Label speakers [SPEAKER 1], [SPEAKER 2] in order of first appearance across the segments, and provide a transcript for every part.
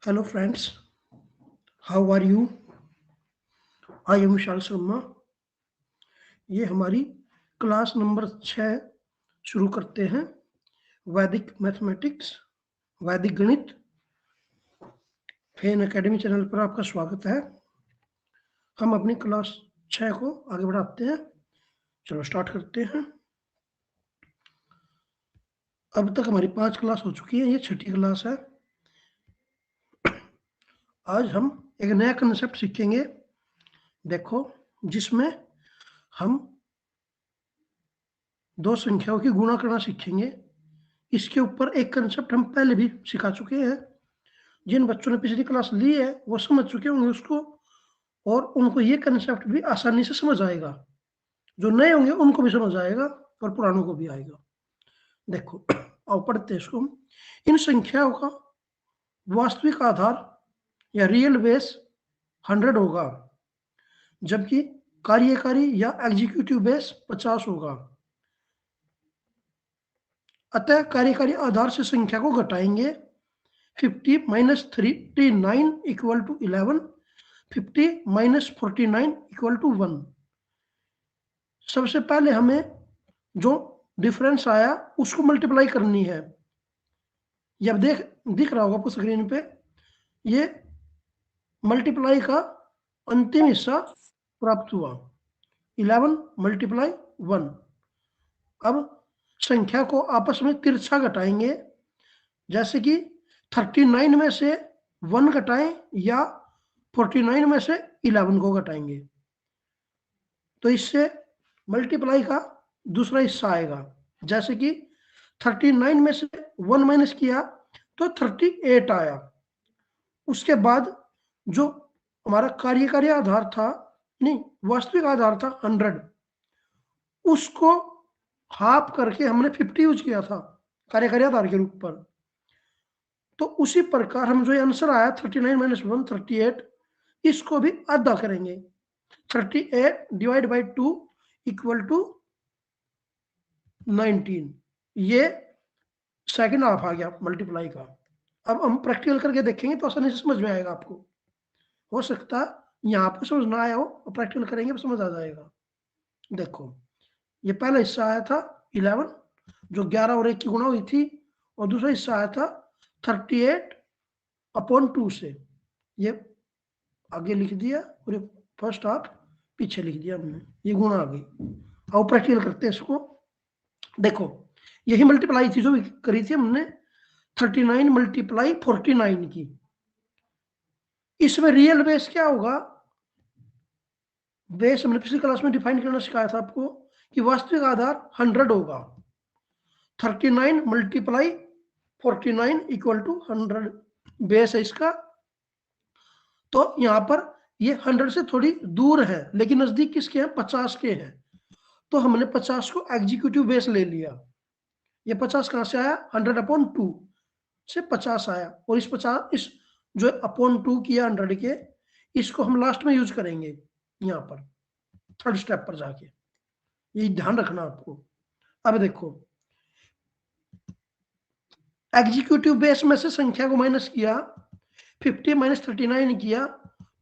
[SPEAKER 1] Hello friends, how are you? I am Vishal Sharma. ये हमारी class number 6 शुरू करते हैं। वैदिक मैथमेटिक्स, वैदिक गणित फेन एकेडमी चैनल पर आपका स्वागत है। हम अपनी क्लास 6 को आगे बढ़ाते हैं। चलो स्टार्ट करते हैं। अब तक हमारी 5 क्लास हो चुकी है, ये 6ठी क्लास है। आज हम एक नया कंसेप्ट सीखेंगे, देखो, जिसमें हम दो संख्याओं की गुणा करना सीखेंगे। इसके ऊपर एक कंसेप्ट हम पहले भी सिखा चुके हैं। जिन बच्चों ने पिछली क्लास ली है वो समझ चुके होंगे उसको, और उनको ये कंसेप्ट भी आसानी से समझ आएगा। जो नए होंगे उनको भी समझ आएगा और पुरानों को भी आएगा। देखो, आओ पढ़ते हैं इसको। इन संख्याओं का वास्तविक आधार या रियल बेस 100 होगा, जबकि कार्यकारी या एग्जीक्यूटिव बेस 50 होगा। अतः कार्यकारी आधार से संख्या को घटाएंगे। 50 minus 39 equal to 11, 50 minus 49 equal to 1। सबसे पहले हमें जो डिफरेंस आया उसको मल्टीप्लाई करनी है। ये अब दिख रहा होगा आपको स्क्रीन पे, ये मल्टीप्लाई का अंतिम हिस्सा प्राप्त हुआ, 11 मल्टीप्लाई 1। अब संख्या को आपस में तिरछा घटाएंगे, जैसे कि 39 में से 1 घटाएं या 49 में से 11 को घटाएंगे, तो इससे मल्टीप्लाई का दूसरा हिस्सा आएगा। जैसे कि 39 में से 1 माइनस किया तो 38 आया। उसके बाद जो हमारा कार्यकारी आधार था, नहीं, वास्तविक आधार था 100, उसको हाफ करके हमने 50 यूज किया था कार्यकारी आधार के रूप पर। तो उसी प्रकार हम जो आंसर आया 39 माइनस 1 38, इसको भी आधा करेंगे। 38 डिवाइड बाई 2 इक्वल टू 19। ये सेकंड हाफ आ गया मल्टीप्लाई का। अब हम प्रैक्टिकल करके देखेंगे तो आसानी से समझ में आएगा आपको। हो सकता है यहाँ आपको समझ ना आया हो, और प्रैक्टिकल करेंगे तो समझ आ जाएगा। देखो, ये पहला हिस्सा आया था 11, जो 11 और 1 की गुणा हुई थी, और दूसरा हिस्सा आया था 38/2 से। ये आगे लिख दिया और ये फर्स्ट हाफ पीछे लिख दिया हमने, ये गुणा आ गई। अब प्रैक्टिकल करते हैं इसको। देखो, यही मल्टीप्लाई थी जो करी थी हमने 39 मल्टीप्लाई 49 की। इसमें रियल बेस क्या होगा? बेस हमने पिछली क्लास में डिफाइन करना सिखाया था आपको कि वास्तविक आधार 100 होगा। 39 मल्टीप्लाई 49 इक्वल टू 100 बेस है इसका। तो यहां पर ये 100 से थोड़ी दूर है, लेकिन नजदीक किसके हैं? 50 के हैं। तो हमने 50 को एग्जीक्यूटिव बेस ले लिया। ये 50 कहां से आया? 100/2 से 50 आया, और इस 50 इस जो अपॉन 2 किया 100 के, इसको हम लास्ट में यूज करेंगे यहां पर थर्ड स्टेप पर जाके। ये ध्यान रखना आपको। अब देखो, एग्जीक्यूटिव बेस में से संख्या को माइनस किया, 50 माइनस 39 किया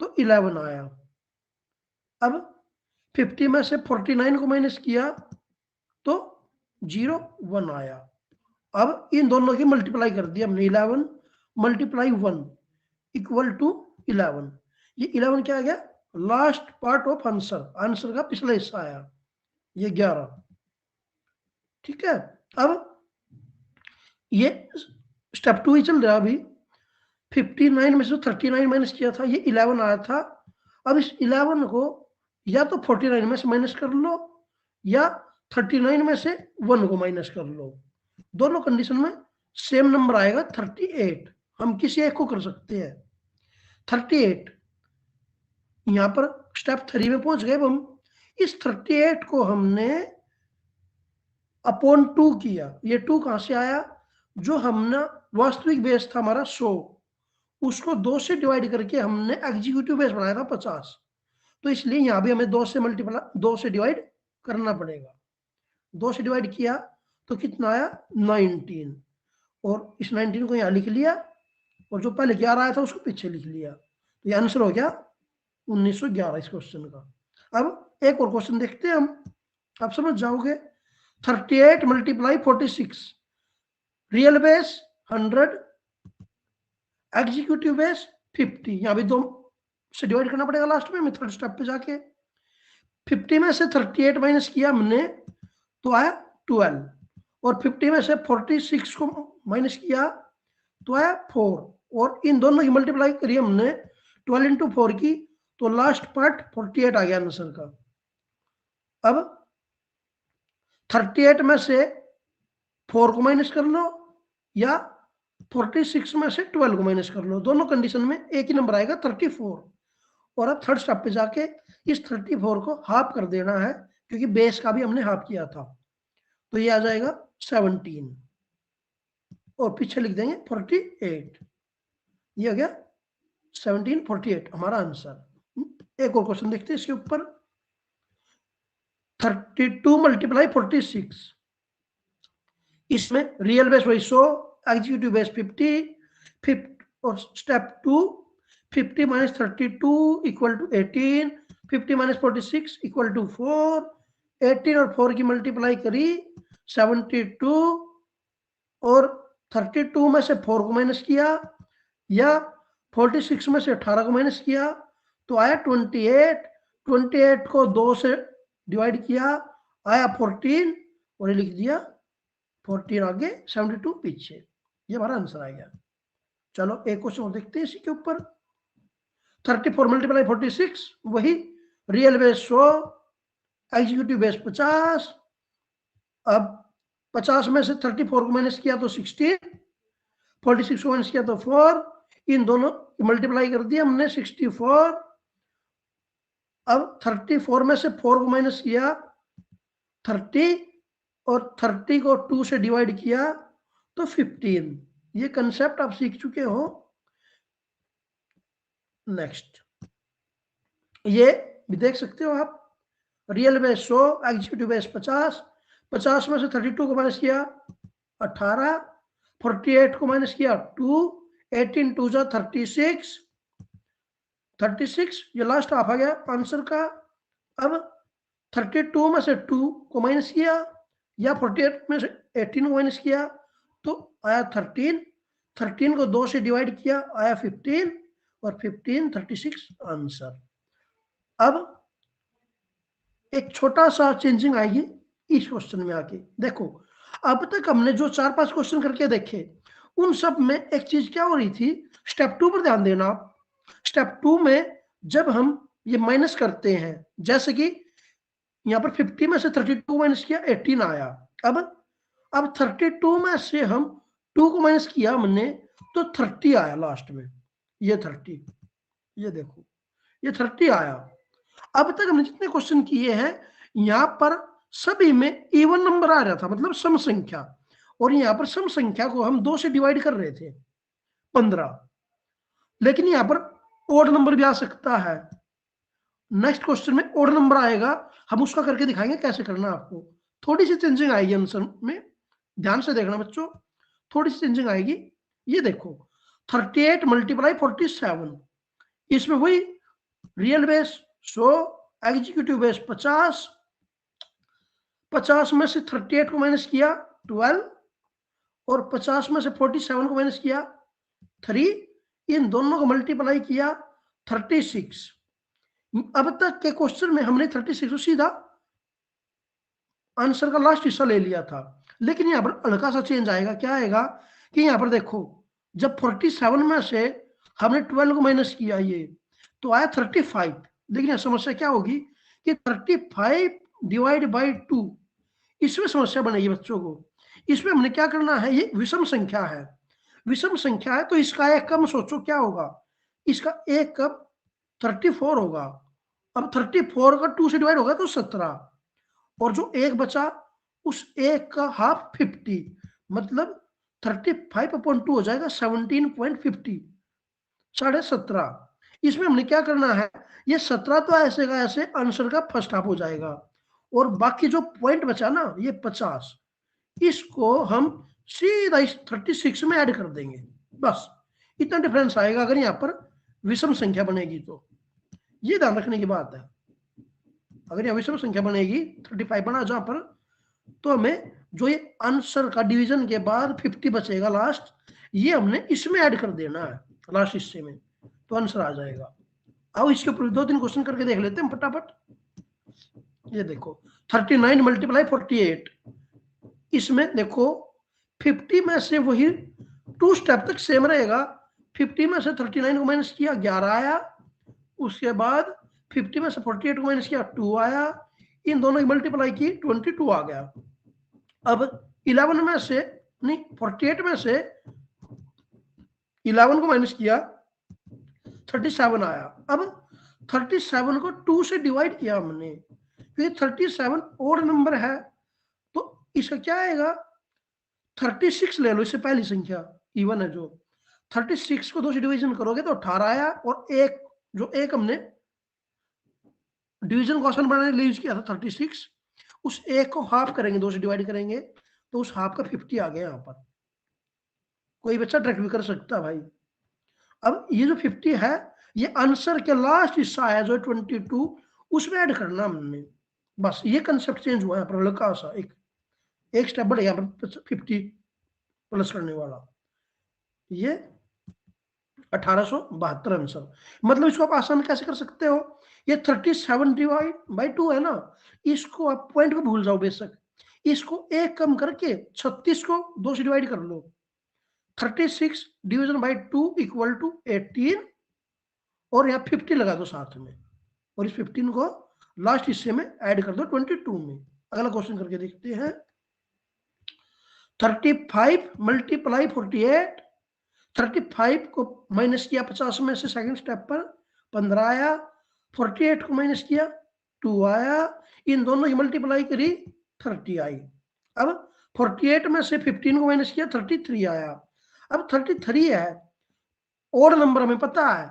[SPEAKER 1] तो 11 आया। अब 50 में से 49 को माइनस किया तो 0 1 आया। अब इन दोनों की मल्टीप्लाई कर दिया हमने, 11 मल्टीप्लाई 1 इक्वल टू 11। ये 11 क्या आ गया? Last part of answer, answer का पिछला हिस्सा आया, ये 11। ठीक है। अब ये स्टेप 2 ही चल रहा है अभी। 59 में से 39 माइनस किया था, ये 11 आया था। अब इस 11 को या तो 49 में से माइनस कर लो, या 39 में से 1 को माइनस कर लो। दोनों कंडीशन में सेम नंबर आएगा 38। हम किसी एक को कर सकते हैं 38। यहां पर स्टेप 3 में पहुंच गए हम। इस 38 को हमने अपॉन 2 किया। ये 2 कहां से आया? जो हमने वास्तविक बेस था हमारा 100, उसको 2 से डिवाइड करके हमने एग्जीक्यूटिव बेस बनाया था 50। तो इसलिए यहां भी हमें 2 से मल्टीप्लाई 2 से डिवाइड करना पड़ेगा। 2 से डिवाइड किया तो कितना आया? 19। और इस 19 को यहां लिख लिया, और जो पहले 11 आया था उसको पीछे लिख लिया, तो ये आंसर हो गया 1911 इस क्वेश्चन का। अब एक और क्वेश्चन देखते हैं हम, आप समझ जाओगे। 38 multiply 46, real base 100, executive base 50, यहाँ भी 2 से डिवाइड करना पड़ेगा लास्ट में, थर्ड स्टेप पे जाके। 50 में से 38 माइनस किया हमने तो आया 12, और 50 में से 46 को माइनस किया तो आया 4, और इन दोनों की मल्टीप्लाई करी हमने 12 इंटू 4 की, तो लास्ट पार्ट 48 आ गया आंसर का। अब 38 में से 4 को माइनस कर लो या 46 में से 12 को माइनस कर लो, दोनों कंडीशन में एक ही नंबर आएगा 34। और अब थर्ड स्टेप पे जाके इस 34 को हाफ कर देना है, क्योंकि बेस का भी हमने हाफ किया था, तो ये आ जाएगा 17, और पीछे लिख देंगे 48, ये हो गया 1748 हमारा आंसर। एक और क्वेश्चन देखते हैं इसके ऊपर। 32 मल्टीप्लाई 46, इसमें रियल बेस वही 100, एग्जीक्यूटिव बेस 50, और step 2 50 minus 32 equal to 18, 50 minus 46 equal to 4, 18 और 4 की मल्टीप्लाई करी 72, और 32 में से 4 को माइनस किया या 46 में से 18 को माइनस किया तो आया 28, 28 को 2 से डिवाइड किया आया 14, और ये लिख दिया 14 आगे 72 पीछे, ये हमारा आंसर आ गया। चलो एक क्वेश्चन और देखते हैं इसी के ऊपर। 34 मल्टीप्लाई 46, वही रियल बेस 100, एग्जीक्यूटिव बेस 50, अब 50 में से 34 को माइनस किया तो 16, 46 को माइनस किया तो 4, इन दोनों मल्टीप्लाई कर दिया हमने 64, अब 34 में से 4 को माइनस किया 30, और 30 को 2 से डिवाइड किया तो 15, ये कंसेप्ट आप सीख चुके हो। नेक्स्ट ये भी देख सकते हो आप, रियल बेस 100, एग्जीक्यूटिव बेस 50, 50 में से 32 को माइनस किया 18, 48 को माइनस किया 2, 18 2 जा 36, 36 ये लास्ट हाफ आ गया आंसर का। अब 32 में से 2 को माइनस किया या 48 में से 18 को माइनस किया तो आया 13, 13 को 2 से डिवाइड किया आया 15, और 15 36 आंसर। अब एक छोटा सा चेंजिंग आएगी इस क्वेश्चन में आके, देखो अब तक हमने जो 4-5 क्वेश्चन करके देखे उन सब में एक चीज क्या हो रही थी, स्टेप 2 पर ध्यान देना आप। स्टेप 2 में जब हम ये माइनस करते हैं, जैसे कि यहाँ पर 50 में से 32 माइनस किया 18 आया, अब 32 में से हम 2 को माइनस किया हमने तो 30 आया लास्ट में, ये 30, ये देखो ये 30 आया। अब तक हमने जितने क्वेश्चन किए हैं यहाँ पर सभी में इवन नंबर आ रहा था, मतलब सम संख्या, और यहाँ पर सम संख्या को हम 2 से डिवाइड कर रहे थे 15, लेकिन यहाँ पर ओड नंबर भी आ सकता है। नेक्स्ट क्वेश्चन में ओड नंबर आएगा, हम उसका करके दिखाएंगे कैसे करना, आपको थोड़ी सी चेंजिंग आएगी आंसर में, ध्यान से देखना बच्चों, थोड़ी सी चेंजिंग आएगी। ये देखो 38 मल्टीप्लाई 47, इसमें वही रियल बेस 100, एग्जीक्यूटिव बेस 50, 50 में से 38 को माइनस किया 12, और 50 में से 47 को माइनस किया 3, इन दोनों को मल्टीप्लाई किया 36। अब तक के क्वेश्चन में हमने 36 को सीधा आंसर का लास्ट हिस्सा ले लिया था, लेकिन यहाँ पर हल्का सा चेंज आएगा। क्या आएगा कि यहाँ पर देखो जब 47 में से हमने 12 को माइनस किया ये तो आया 35, लेकिन यहाँ समस्या क्या होगी कि 35 डिवाइड बाई 2, इसमें समस्या बनेगी बच्चों को। इसमें हमने क्या करना है, ये विषम संख्या है, विषम संख्या है तो इसका एक कम सोचो क्या होगा, इसका एक कम 34 होगा। अब 34 का 2 से डिवाइड होगा तो 17, और जो एक बचा उस एक का हाफ 50, मतलब 35/2 हो जाएगा 17.50, 17.5। इसमें हमने क्या करना है, ये 17 तो ऐसे का ऐसे आंसर का फर्स्ट हाफ हो जाएगा, और बाकी जो पॉइंट बचा ना ये 50, इसको हम सीधा इस 36 में ऐड कर देंगे, बस इतना डिफरेंस आएगा अगर यहाँ पर विषम संख्या बनेगी तो। ये ध्यान रखने की बात है। अगर यहाँ विषम संख्या बनेगी 35 बना जहां पर, तो हमें जो ये आंसर का डिवीजन के बाद 50 बचेगा लास्ट, ये हमने इसमें ऐड कर देना है लास्ट हिस्से में, तो आंसर आ जाएगा। अब इसके ऊपर 2-3 क्वेश्चन करके देख लेते हैं फटाफट। ये देखो 39 मल्टीप्लाई 48, इसमें देखो 50 में से वही 2 स्टेप तक सेम रहेगा। 50 में से 39 को माइनस किया 11 आया, उसके बाद 50 में से 48 को माइनस किया 2 आया, इन दोनों की मल्टीप्लाई की 22 आ गया। अब 11 में से नहीं 48 में से 11 को माइनस किया 37 आया। अब 37 को 2 से डिवाइड किया हमने, क्योंकि 37 ओड नंबर है, तो इसका क्या आएगा 36 ले लो, इससे पहली संख्या इवन है जो। 36 को 2 से डिवीजन करोगे तो 18 आया, और एक जो एक हमने डिवीजन क्वेश्चन बनाने के लिए यूज किया था 36, उस एक को हाफ करेंगे, 2 से डिवाइड करेंगे, तो उस हाफ का 50 आ गया यहाँ पर। कोई बच्चा ट्रैक भी कर सकता है भाई। अब ये जो 50 है ये आंसर के लास्ट हिस्सा है जो 22, उसमें ऐड करना हमने, बस ये कंसेप्ट चेंज हुआ है पर हल्का सा, एक स्टेप बढ़ यहाँ पर 50 प्लस करने वाला, ये 1872 आंसर। मतलब इसको आप आसान कैसे कर सकते हो, ये 37 डिवाइड बाई 2 है ना, इसको आप पॉइंट को भूल जाओ बेशक, इसको एक कम करके 36 को 2 से डिवाइड कर लो, 36 डिवीजन बाई 2 इक्वल टू 18, और यहाँ 50 लगा दो साथ में, और इस 15 को लास्ट हिस्से में ऐड कर दो 22 में। अगला क्वेश्चन करके देखते हैं। 35 मल्टीप्लाई 48, 35 को माइनस किया 50 में से सेकंड स्टेप पर 15 आया, 48 को माइनस किया 2 आया, इन दोनों की मल्टीप्लाई करी 30 आई। अब 48 में से 15 को माइनस किया 33 आया। अब 33 है, ओड नंबर हमें पता है,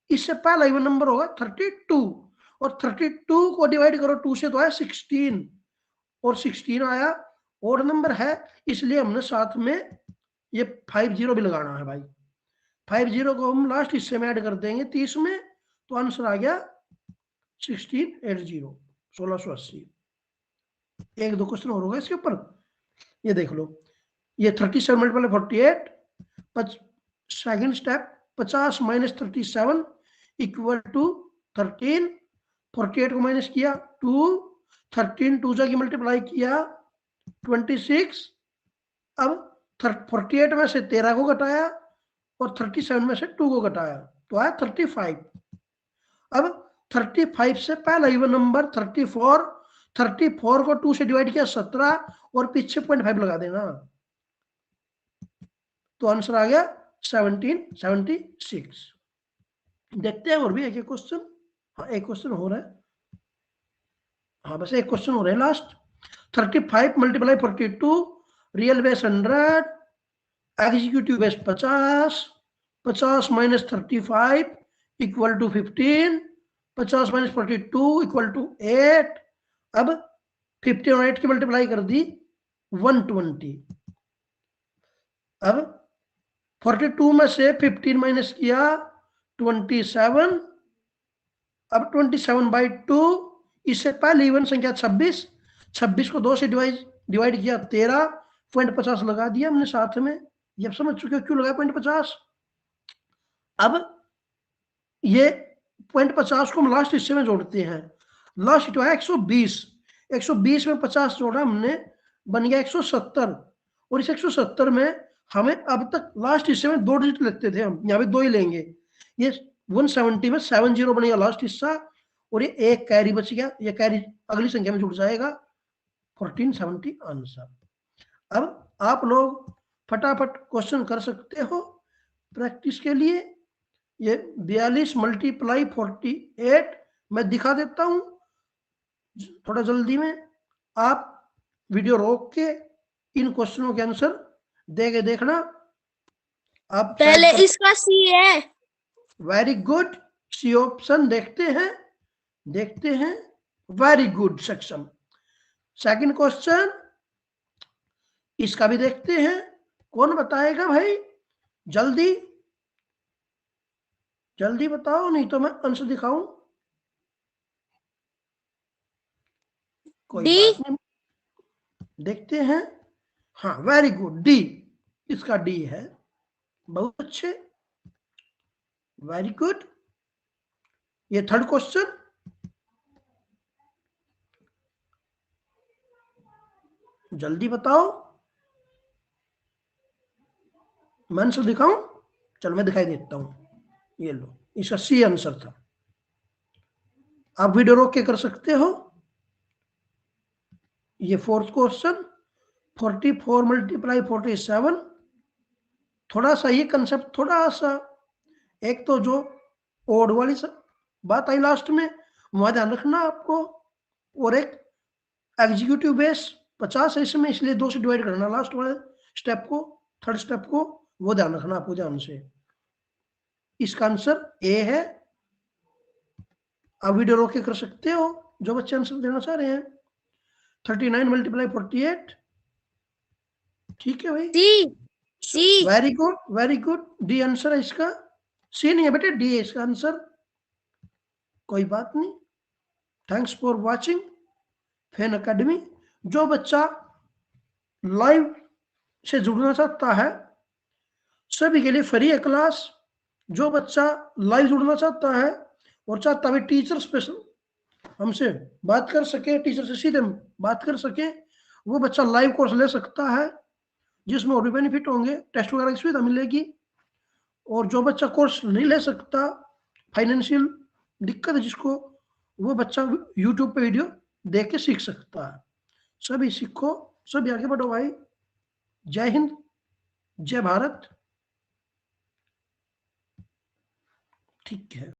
[SPEAKER 1] इससे पहला इवन नंबर होगा 32, और 32 को डिवाइड करो 2 से तो आया 16, और 16 आया, ओड नंबर है, इसलिए हमने साथ में ये 50 भी लगाना है भाई। 50 को हम लास्ट हिस्से में ऐड कर देंगे 30 में, तो आंसर आ गया 1680, 1680। एक दो क्वेश्चन और होगा इसके ऊपर, ये देख लो। ये 37 multiply 48, second step 50 minus 37 equal to 13, 48 को माइनस किया 2, 13 2 की मल्टीप्लाई किया 26, अब 48 में से 13 को घटाया और 37 में से 2 को घटाया तो आया 35। अब 35 से पहला इवन नंबर 34, 34 को 2 से डिवाइड किया 17, और पीछे 0.5 लगा देना, तो आंसर आ गया 1776। देखते हैं और भी एक क्वेश्चन। हाँ एक क्वेश्चन हो रहा है, हाँ बस एक क्वेश्चन हो रहा है last. 35 multiply 42, real base 100, executive base 50, 50 minus 35 equal to 15, 50 minus 42 equal to 8। अब 50 और 8 की मल्टीप्लाई कर दी 120। अब 42 में से 15 माइनस किया 27, अब 27 बाई 2, इससे पहले इवन संख्या 26, 26 को 2 से डिवाइड किया 13, 0.50 लगा दिया हमने साथ में, ये आप समझ चुके हो क्यों लगाया 0.50। अब ये 0.50 को हम लास्ट हिस्से में जोड़ते हैं, लास्ट हिस्सा है 120, 120 में 50 जोड़ा हमने, बन गया 170, और इस 170 में हमें अब तक लास्ट हिस्से में 2 डिजिट लेते थे, हम यहाँ पे 2 ही लेंगे, ये 170 में 70 बनेगा लास्ट हिस्सा, और ये एक कैरी बच गया, ये कैरी अगली संख्या में जुड़ जाएगा 1470 आंसर। अब आप लोग फटाफट क्वेश्चन कर सकते हो प्रैक्टिस के लिए। ये 42 मल्टीप्लाई 48 मैं दिखा देता हूं थोड़ा जल्दी में, आप वीडियो रोक के इन क्वेश्चनों के आंसर देके देखना। आप
[SPEAKER 2] पहले इसका सी है।
[SPEAKER 1] वेरी गुड, सी ऑप्शन देखते हैं, very good section. Second question इसका भी देखते हैं, कौन बताएगा भाई जल्दी। जल्दी बताओ, नहीं तो मैं आंसर दिखाऊं। कोई
[SPEAKER 2] डी।
[SPEAKER 1] बात नहीं, देखते हैं। हाँ, वेरी गुड, डी। इसका डी है। बहुत अच्छे, वेरी गुड। ये थर्ड क्वेश्चन, जल्दी बताओ। मैं आंसर दिखाऊं? चलो मैं दिखाई देता हूं। ये लो, इसका सी आंसर था। आप वीडियो रोक के कर सकते हो। ये फोर्थ क्वेश्चन, 44 मल्टीप्लाई 47। थोड़ा सा ये कंसेप्ट, थोड़ा सा, एक तो जो ओड वाली बात आई लास्ट में, वहां ध्यान रखना आपको। और एक एग्जीक्यूटिव बेस 50 है इसमें, इसलिए 2 से डिवाइड करना लास्ट वाले स्टेप को, थर्ड स्टेप को, वो ध्यान रखना आपको ध्यान से। इसका आंसर ए है। आप वीडियो रोक के कर सकते हो, जो बच्चे आंसर देना चाह रहे हैं। 39 मल्टीप्लाई 48। ठीक है भाई,
[SPEAKER 2] C. C.
[SPEAKER 1] Very good, very good. D answer है इसका। सी नहीं है बेटे, डी है इसका आंसर। कोई बात नहीं। Thanks for watching fan academy. जो बच्चा लाइव से जुड़ना चाहता है, सभी के लिए फ्री है क्लास। जो बच्चा लाइव जुड़ना चाहता है और चाहता है टीचर स्पेशल हमसे बात कर सके, टीचर से सीधे बात कर सके, वो बच्चा लाइव कोर्स ले सकता है, जिसमें और भी बेनिफिट होंगे, टेस्ट वगैरह की सुविधा मिलेगी। और जो बच्चा कोर्स नहीं ले सकता, फाइनेंशियल दिक्कत है जिसको, वो बच्चा यूट्यूब पे वीडियो देख के सीख सकता है। सभी सीखो, सभी आगे बढ़ो भाई। जय हिंद, जय भारत। ठीक है।